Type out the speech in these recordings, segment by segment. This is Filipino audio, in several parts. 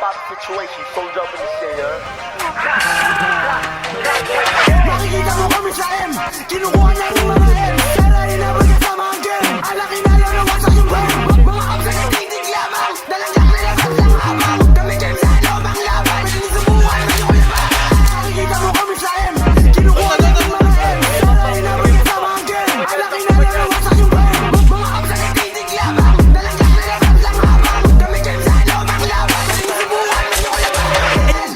pop situation, soldier up in the shit, yeah. Makikita mo kami sa M, kinukuha namin mga M. Pero inabot kasama ang game, alaki na lang na wasak yung brain. Mga kapsa na titig lamang, dalangyak nila sa lang habang kami game sa lomang laban, sinusubukan mo yung laban. Makikita mo kami sa M, kinukuha namin mga M. Pero inabot kasama ang game, alaki na lang na wasak yung brain. Mga kapsa na titig lamang, dalangyak nila sa lang habang kami game sa lomang laban, sinusubukan mo yung laban.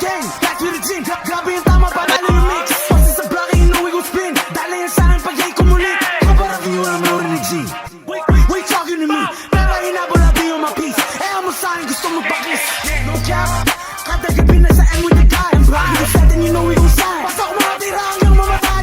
Gang, that's with the team, grabe yung tama panalo yung mix. Pasi sa block, inuwi ko spin, dala yan sa akin pag yay kumulit. Kaparang yung wala mo rin ni G. Wait talking to me, pero hinabol natin yung mga piece. Eh amo sa akin, gusto mo bakis. No cap, kada gabi na sa M with the guy. I'm bragging to set and you know we gon' sign. Pasok mga tira hanggang mamatay.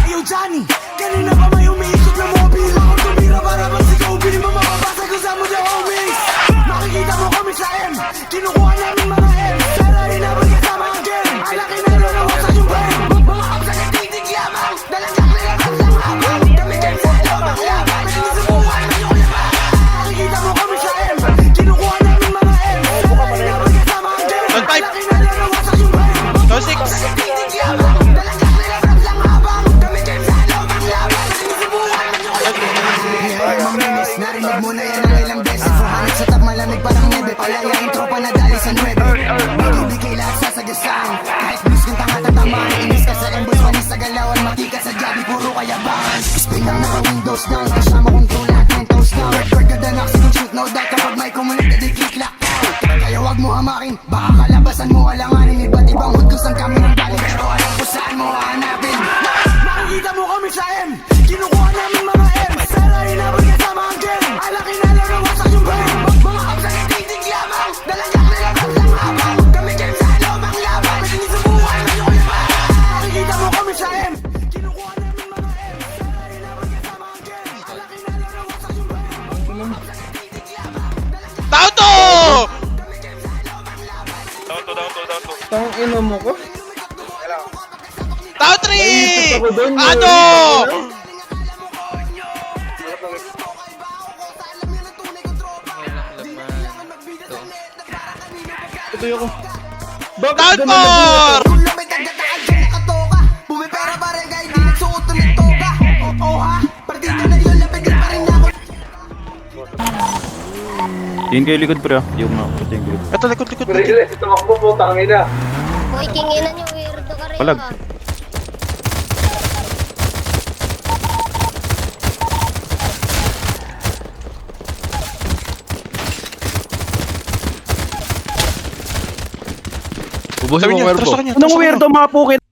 Ayo Johnny, kanina pa may umiikot na mga pila. Kung tumira para bang si Kobe, di mo mapapasa ko sa mo the homies. Makikita mo kami sa M, kinukuha namin mga M. Pero hinabol kasama ang game, alaki na lang na wasak yung brain. Mga kapsa na titig lamang, dalangyak nila sa lang habang kami game sa lomang laban, sinusubukan mo yung laban. Makikita mo kami sa M, kinukuha namin mga M. Pero hinabol kasama ang game, alaki na lang na wasak yung brain. Mga kapsa na titig lamang, dalangyak nila sa lang habang kami game sa lomang laban, sinusubukan mo yung laban. Hey, maminis, narinig mo na yan ang ilang beses. Hanap sa top malamig parang nebe, palayain tropa na dali sa 9. Bigay lahat sa sagasaan, kahit blues kang tanga tatamaan. Inis ka sa embos, manis sa galawan, matikas sa jabi, puro kayabangan. Spin lang naka-windows down, kasama kong crew lahat ng toast down. Record ka danak, sigon shoot, no doubt. Kapag may kumulit, edi click lockdown. Kaya wag mo hamakin, baka kalabasan mo alanganin. Iba't ibang hood kung saan kami nang galing, pero alam ko saan mo hahanapin. Makikita mo kami sa M, kinukuha namin mga M. Pero hinabol kasama ang game, alaki na lang na wasak yung brain. Mga kapsa na titig lamang, dalangyak nila sa lang habang kami game sa lomang laban, sinusubukan mo yung laban. Makikita mo kami sa M, kinukuha namin mga M. Pero hinabol kasama ang game, alaki na lang na wasak yung brain. Mga kapsa na titig lamang, dalangyak Tao to! kami game sa lomang laban. Down to. Tang ino mo ko. Tao 3! Ako doon, Ano? Ito yung ko. Bakit Down ganun na 4! Kung lumit ang gataan dyan nakatoka, bumipera pa rin kahit di nagsuot ng toga. Oo ha, partida na yun, lapit pa rin ako. Yun kayo likod pre ah. Yung mga puti yung likod. Ito, likod. tumakbo po, tangina. Uy, kinginan niyo, weirdo ka rin Palag. ah. Sabi niya, trust sa kanya. Anong weirdo mga pukit?